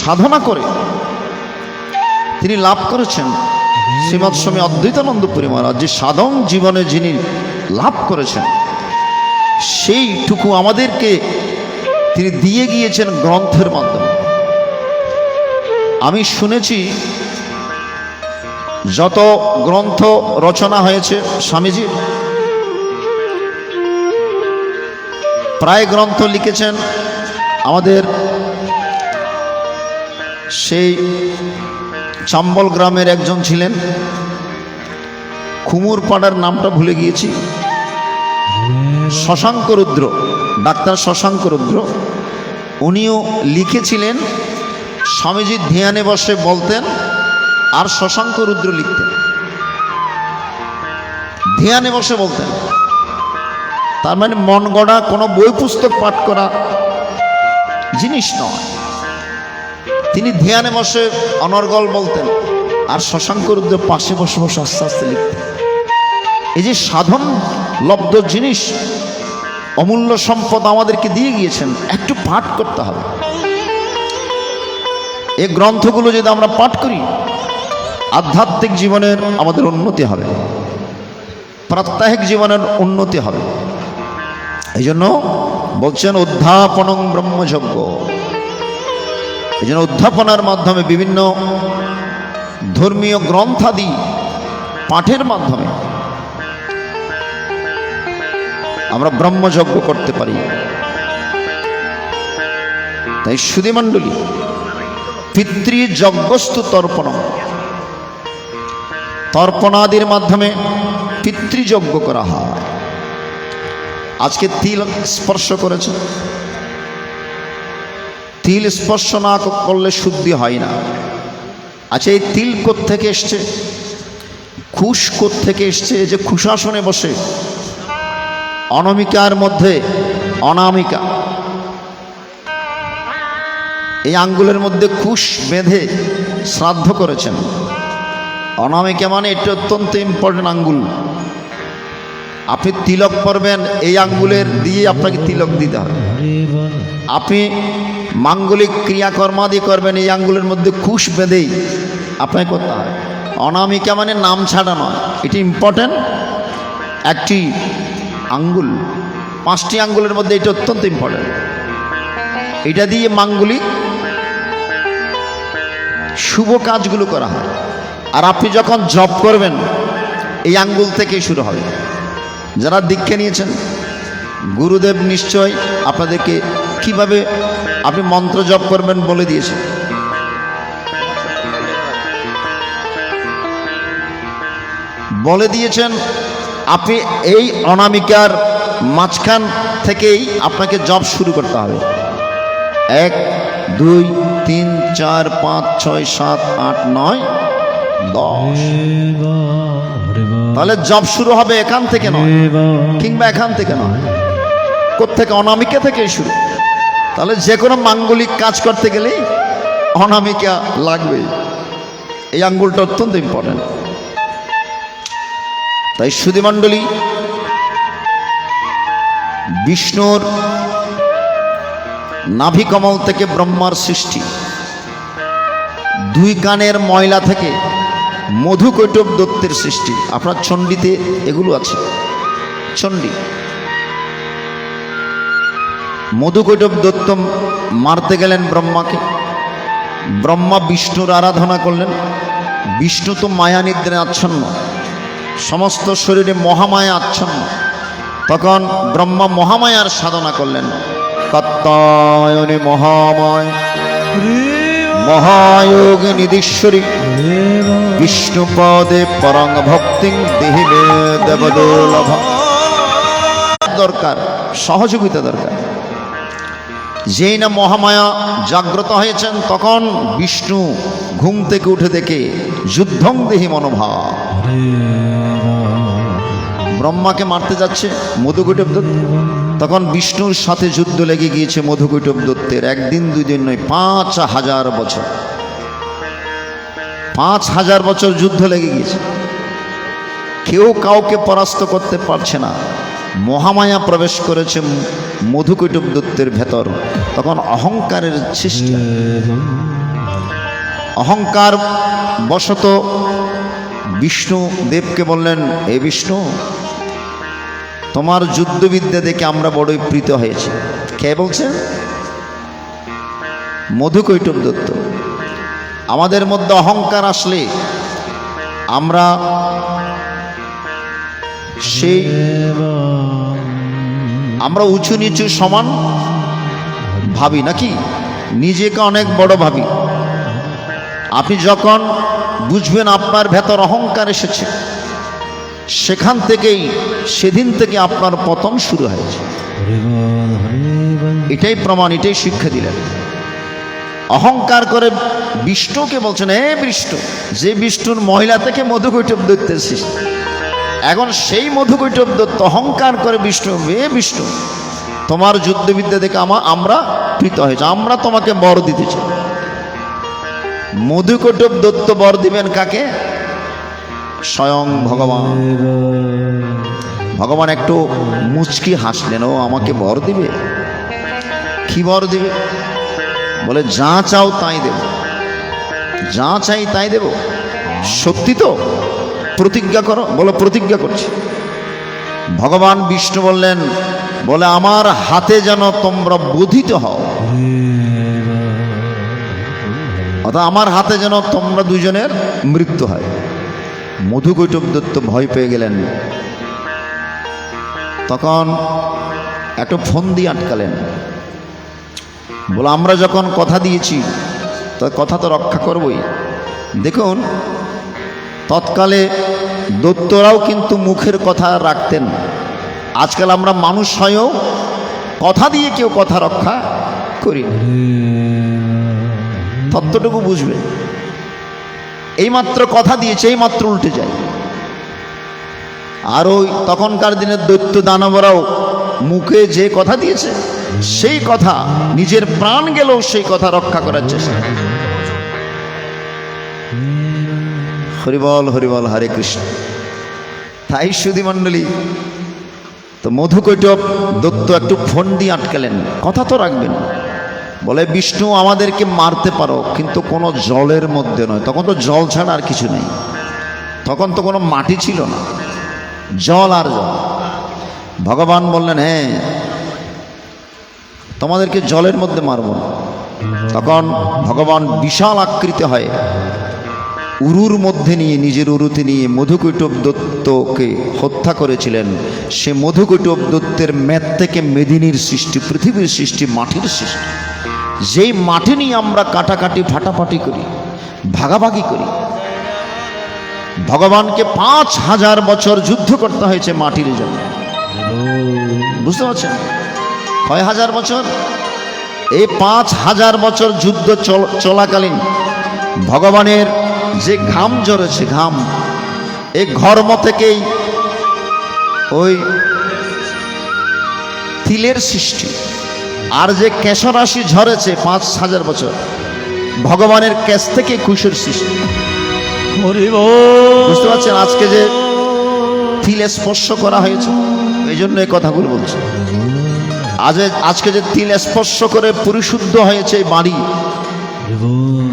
সাধনা করে তিনি লাভ করেছেন, শ্রীমৎ স্বামী অদ্বৈতানন্দ পুরী মহারাজ যে সাধন জীবনে যিনি লাভ করেছেন সেইটুকু আমাদেরকে তিনি দিয়ে গিয়েছেন গ্রন্থের মাধ্যমে। আমি শুনেছি যত গ্রন্থ রচনা হয়েছে স্বামীজির, প্রায় গ্রন্থ লিখেছেন আমাদের সেই চাম্বল গ্রামের একজন ছিলেন, কুমুরপাড়ার নামটা ভুলে গিয়েছি, শশাঙ্ক রুদ্র, ডাক্তার শশাঙ্ক রুদ্র, উনিও লিখেছিলেন। স্বামীজির ধ্যানে বসে বলতেন আর শশাঙ্ক রুদ্র লিখতেন, ধ্যানে বসে বলতেন। তার মানে মন গড়া কোনো বই পুস্তক পাঠ করা জিনিস নয়। তিনি ধ্যানে বসে অনর্গল বলতেন আর শশাঙ্ক রুদ্র পাশে বসে বসে আস্তে আস্তে লিখতেন। এই যে সাধন লব্ধ জিনিস, অমূল্য সম্পদ আমাদেরকে দিয়ে গিয়েছেন, একটু পাঠ করতে হবে। এই গ্রন্থগুলো যদি আমরা পাঠ করি আধ্যাত্মিক জীবনের আমাদের উন্নতি হবে, প্রাত্যহিক জীবনের উন্নতি হবে। এই জন্য বলছেন অধ্যাপনং ব্রহ্মযজ্ঞ। এই জন্য অধ্যাপনার মাধ্যমে বিভিন্ন ধর্মীয় গ্রন্থাদি পাঠের মাধ্যমে আমরা ব্রহ্মযজ্ঞ করতে পারি। তাই সুধীমণ্ডলী, পিতৃযজ্ঞস্তু তর্পণম, তর্পণাদির মাধ্যমে পিতৃযজ্ঞ করা হয়। আজকে তিল স্পর্শ করেছে, তিল স্পর্শ না করলে শুদ্ধি হয় না। আচ্ছা, এই তিল কোত্থেকে এসছে, খুশ কোত্থেকে এসছে? যে খুশাসনে বসে অনামিকার মধ্যে, অনামিকা এই আঙ্গুলের মধ্যে খুশ বেঁধে শ্রাদ্ধ করেছেন। অনামিকা মানে এটা অত্যন্ত ইম্পর্টেন্ট আঙ্গুল। আপনি তিলক পরবেন, এই আঙ্গুলের দিয়ে আপনাকে তিলক দিতে হবে। আপনি মাঙ্গলিক ক্রিয়াকর্মাদি করবেন, এই আঙ্গুলের মধ্যে খুশ বেঁধেই আপনাকে করতে হবে। অনামিকা মানে নাম ছাড়া নয়, এটি ইম্পর্টেন্ট একটি আঙ্গুল। 5টি আঙ্গুলের মধ্যে এটা অত্যন্ত ইম্পর্টেন্ট। এটা দিয়ে মাঙ্গলিক শুভ কাজগুলো করা হয়। আর আপনি যখন জপ করবেন এই আঙ্গুল থেকেই শুরু হবে। যারা দীক্ষা নিয়েছেন, গুরুদেব নিশ্চয় আপনাদেরকে কিভাবে আপনি মন্ত্র জপ করবেন বলে দিয়েছে। বলে দিয়েছেন আপনি এই অনামিকার মাঝখান থেকেই আপনাকে জপ শুরু করতে হবে। 1 2 3 4 5 6 7 8 9 10। তাহলে জপ শুরু হবে এখান থেকে নয়, কিংবা এখান থেকে নয়, কোত্থেকে? অনামিকা থেকেই শুরু। তাহলে যে কোনো মাঙ্গলিক কাজ করতে গেলেই অনামিকা লাগবে। এই আঙ্গুলটা অত্যন্ত ইম্পর্টেন্ট। তাই সুধীমণ্ডলী, বিষ্ণুর নাভিকমল থেকে ব্রহ্মার সৃষ্টি, 2 কানের ময়লা থেকে মধুকৈটব দত্তের সৃষ্টি। আপনার চণ্ডীতে এগুলো আছে। চণ্ডী, মধুকৈটব দত্ত মারতে গেলেন ব্রহ্মাকে, ব্রহ্মা বিষ্ণুর আরাধনা করলেন। বিষ্ণু তো মায়া নিদ্রায় আচ্ছন্ন, সমস্ত শরীরে মহামায়া আচ্ছন্ন। তখন ব্রহ্মা মহামায়ার সাধনা করলেন। কাত্যায়নে মহামায় মহায়োগ নিধীশ্বরী বিষ্ণুপদে পরং ভক্তিং দেহিবে দেবদুর্লভ। দরকার সহযোগিতা দরকার। যেই না মহামায়া জাগ্রত হয়েছেন, তখন বিষ্ণু ঘুম থেকে উঠে দেখে যুদ্ধং দেহি মনোভাব, ব্রহ্মাকে মারতে যাচ্ছে মধুকৈটব দত্ত। তখন বিষ্ণুর সাথে যুদ্ধ লেগে গিয়েছে মধুকৈটব দত্তের। 1 দিন 2 দিন নয়, 5000 বছর, 5000 বছর যুদ্ধ লেগে গিয়েছে। কেউ কাউকে পরাস্ত করতে পারছে না। মহামায়া প্রবেশ করেছে মধুকৈটব দত্তের ভেতর। তখন অহংকারের সৃষ্টি। অহংকার বশত বিষ্ণু দেবকে বললেন, হে বিষ্ণু, তোমার যুদ্ধবিদ্যা দেখে আমরা বড়ই প্রীত হয়েছি। কে বলছেন? মধুকৈটব দত্ত। আমাদের মধ্যে অহংকার আসলে আমরা সেই উঁচু নিচু সমান ভাবি, নাকি নিজেকে অনেক বড় ভাবি। আপনি যখন বুঝবেন আপনার ভেতর অহংকার এসেছে, সেদিন থেকে আপনার পতন শুরু হয়েছে। এটাই প্রমাণ, এটাই শিক্ষা দিলেন। অহংকার করে বিষ্ণুকে বলছেন, হে বিষ্ণু, যে বিষ্ণুর মহিলা থেকে মধুকৈটব দত্ত এসেছে, এখন সেই মধুকৈটব দত্ত অহংকার করে বিষ্ণু, হে বিষ্ণু, তোমার যুদ্ধবিদ্যা দেখে আমরা প্রীত হয়েছে, আমরা তোমাকে বর দিতে চাই। মধুকৈটব দত্ত বর দিবেন কাকে? স্বয়ং ভগবান। ভগবান একটু মুচকি হাসলেন, ও আমাকে বর দিবে? কি বর দিবে? বলে, যা চাও তাই দেব, যা চাই তাই দেব। সত্যি তো? প্রতিজ্ঞা করো। বলো, প্রতিজ্ঞা করছি। ভগবান বিষ্ণু বললেন, বলে, আমার হাতে যেন তোমরা বোধিত হও, অর্থাৎ আমার হাতে যেন তোমরা দুজনের মৃত্যু হয়। মধুকৈটব দত্ত ভয় পেয়ে গেলেন। তখন একটা ফোন দিয়ে আটকালেন। বলে, আমরা যখন কথা দিয়েছি তো কথা তো রক্ষা করবই। দেখুন, তৎকালে দত্তরাও কিন্তু মুখের কথা রাখতেন। আজকাল আমরা মানুষ হয়েও কথা দিয়ে কেউ কথা রক্ষা করি না। তত্ত্বটুকু বুঝবে। এইমাত্র কথা দিয়েছে, এইমাত্র উল্টে যায়। আর ওই তখনকার দিনের দৈত্য দানবরাও মুখে যে কথা দিয়েছে, সেই কথা নিজের প্রাণ গেলেও সেই কথা রক্ষা করার চেষ্টা। হরিবল হরিবল, হরে কৃষ্ণ। তাই সুধী মণ্ডলী, তো মধুকৈটব দত্ত একটু ফোন দিয়ে আটকালেন, কথা তো রাখবেন। বলে, বিষ্ণু, আমাদেরকে মারতে পারো, কিন্তু কোনো জলের মধ্যে নয়। তখন তো জল ছাড়া আর কিছু নেই, তখন তো কোনো মাটি ছিল না, জল আর জল। ভগবান বললেন, হ্যাঁ, তোমাদেরকে জলের মধ্যে মারব না। তখন ভগবান বিশাল আকৃতি হয়, উরুর মধ্যে নিয়ে, নিজের উরুতে নিয়ে মধুকৈটব দত্তকে হত্যা করেছিলেন। সে মধুকৈটব দত্তের মেদ থেকে মেদিনীর সৃষ্টি, পৃথিবীর সৃষ্টি, মাটির সৃষ্টি। যেই মাটি নিয়ে আমরা কাটাকাটি ফাটাফাটি করি, ভাগাভাগি করি। ভগবানকে 5000 বছর যুদ্ধ করতে হয়েছে মাটির জন্য। বুঝতে পারছেন? কয় হাজার বছর? এই 5000 বছর যুদ্ধ চলাকালীন ভগবানের যে ঘাম ঝরেছে, ঘাম, এই ঘর্ম থেকেই ওই তিলের সৃষ্টি। আর যে কেশরাশি ঝরেছে 5000 বছর, ভগবানের কেশ থেকে কুশের সৃষ্টি। বুঝতে পারছেন? আজকে যে তিলে স্পর্শ করা হয়েছে, এই জন্য এই কথাগুলো বলছি। আজকে যে তিল স্পর্শ করে পরিশুদ্ধ হয়েছে বাড়ি,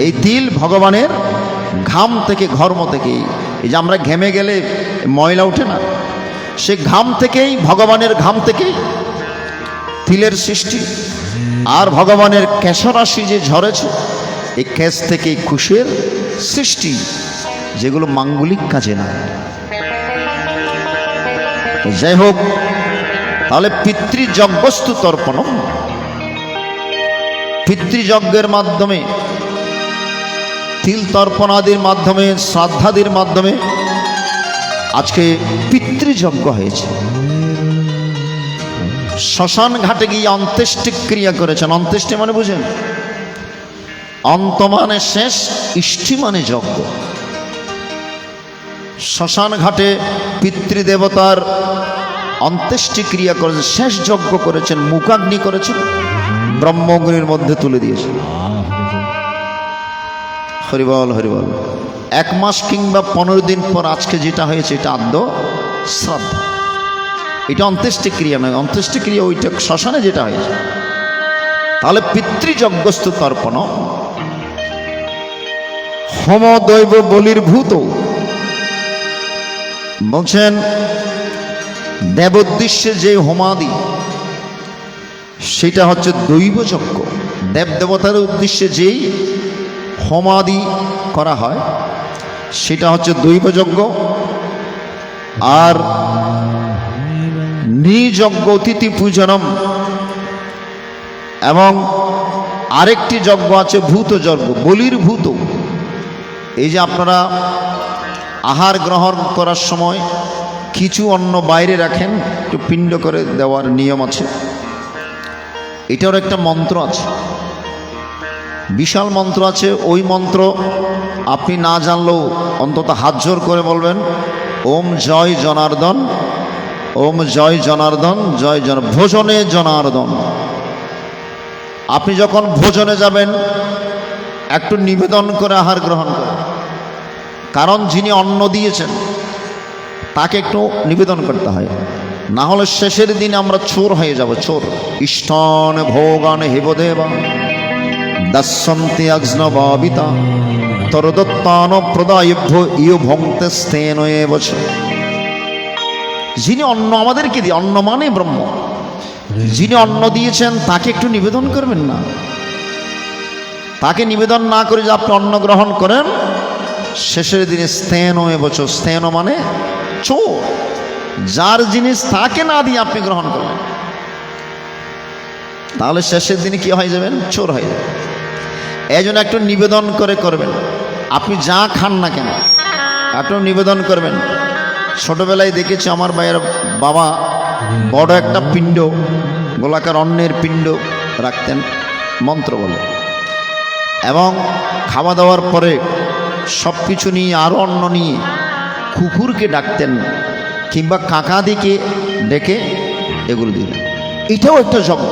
এই তিল ভগবানের ঘাম থেকে, ঘর্ম থেকেই। এই যে আমরা ঘেমে গেলে ময়লা ওঠে না, সে ঘাম থেকেই, ভগবানের ঘাম থেকেই তিলের সৃষ্টি। আর ভগবানের কেশরাশি যে ঝরেছে, এই কেশ থেকে কুশের সৃষ্টি, যেগুলো মাঙ্গলিক কাজে না। যাই হোক, তাহলে পিতৃযজ্ঞস্তু তর্পণম, পিতৃযজ্ঞের মাধ্যমে, তিল তর্পণাদির মাধ্যমে, শ্রাদ্ধাদির মাধ্যমে আজকে পিতৃযজ্ঞ হয়েছে। শ্মশান ঘাটে গিয়ে অন্ত্যেষ্টি ক্রিয়া করেছেন। অন্ত্যেষ্টি মানে বুঝেন? অন্ত মানে শেষ, ইষ্টি মানে যজ্ঞ। শ্মশান ঘাটে পিতৃদেবতার অন্ত্যেষ্টি ক্রিয়া করেছেন, শেষ যজ্ঞ করেছেন, মুখাগ্নি করেছেন, ব্রহ্মগ্নির মধ্যে তুলে দিয়েছেন। হরিবল হরিবল। 1 মাস কিংবা 15 দিন পর আজকে যেটা হয়েছে, এটা আদ্য শ্রাদ্ধ। এটা অন্ত্যেষ্টি ক্রিয়া নয়, অন্ত্যেষ্টি ক্রিয়া ওইটা শ্মশানে যেটা হয়েছে। তাহলে পিতৃযজ্ঞস্তু তর্পণ, হোম দৈব বলির্ভূত। বলছেন দেবোদ্দেশ্যে যে হোমাদি সেটা হচ্ছে দৈবযজ্ঞ। দেব দেবতার উদ্দেশ্যে যেই হোমাদি করা হয় সেটা হচ্ছে দৈবযজ্ঞ। আর নিযজ্ঞ অতিথি পূজনম, এবং আরেকটি যজ্ঞ আছে ভূত যজ্ঞ, বলির ভূত। এই যে আপনারা আহার গ্রহণ করার সময় কিছু অন্ন বাইরে রাখেন, একটু পিণ্ড করে দেওয়ার নিয়ম আছে। এটার একটা মন্ত্র আছে, বিশাল মন্ত্র আছে। ওই মন্ত্র আপনি না জানলেও অন্তত হাত জোর করে বলবেন, ওম জয় জনার্দন, ওম জয় জনার্দন, জয় জন ভোজনে জনার্দন। আপনি যখন ভোজনে যাবেন একটু নিবেদন করে আহার গ্রহণ করেন, কারণ যিনি অন্ন দিয়েছেন তাকে একটু নিবেদন করতে হয়, না হলে শেষের দিন আমরা চোর হয়ে যাব, চোর। ইষ্টান ভোগান হেবদেবা দর্শন্তি অগ্নবাবিতা তরদত্তান প্রদায়ভ্য ইয় ভঙ্ক্তে স্থেন এবছ। যিনি অন্ন আমাদেরকে দিয়ে, অন্ন মানে ব্রহ্ম, যিনি অন্ন দিয়েছেন তাকে একটু নিবেদন করবেন না? তাকে নিবেদন না করে যে আপনি অন্ন গ্রহণ করেন, শেষের দিনে স্থেন এবছ। স্থেন মানে চোর, যার জিনিস তাকে না দিয়ে আপনি গ্রহণ করবেন, তাহলে শেষের দিনে কি হয়ে যাবেন? চোর হয়ে যাবেন। এই জন্য একটু নিবেদন করে করবেন। আপনি যা খান না কেন একটু নিবেদন করবেন। ছোটবেলায় দেখেছি আমার ভাইয়ের বাবা বড় একটা পিণ্ড, গোলাকার অন্নের পিণ্ড রাখতেন মন্ত্র বলে, এবং খাওয়া দাওয়ার পরে সব কিছু নিয়ে আরও অন্ন নিয়ে কুকুরকে ডাকতেন কিংবা কাকাদিকে ডেকে এগুলো দিতেন। এটাও একটা যজ্ঞ।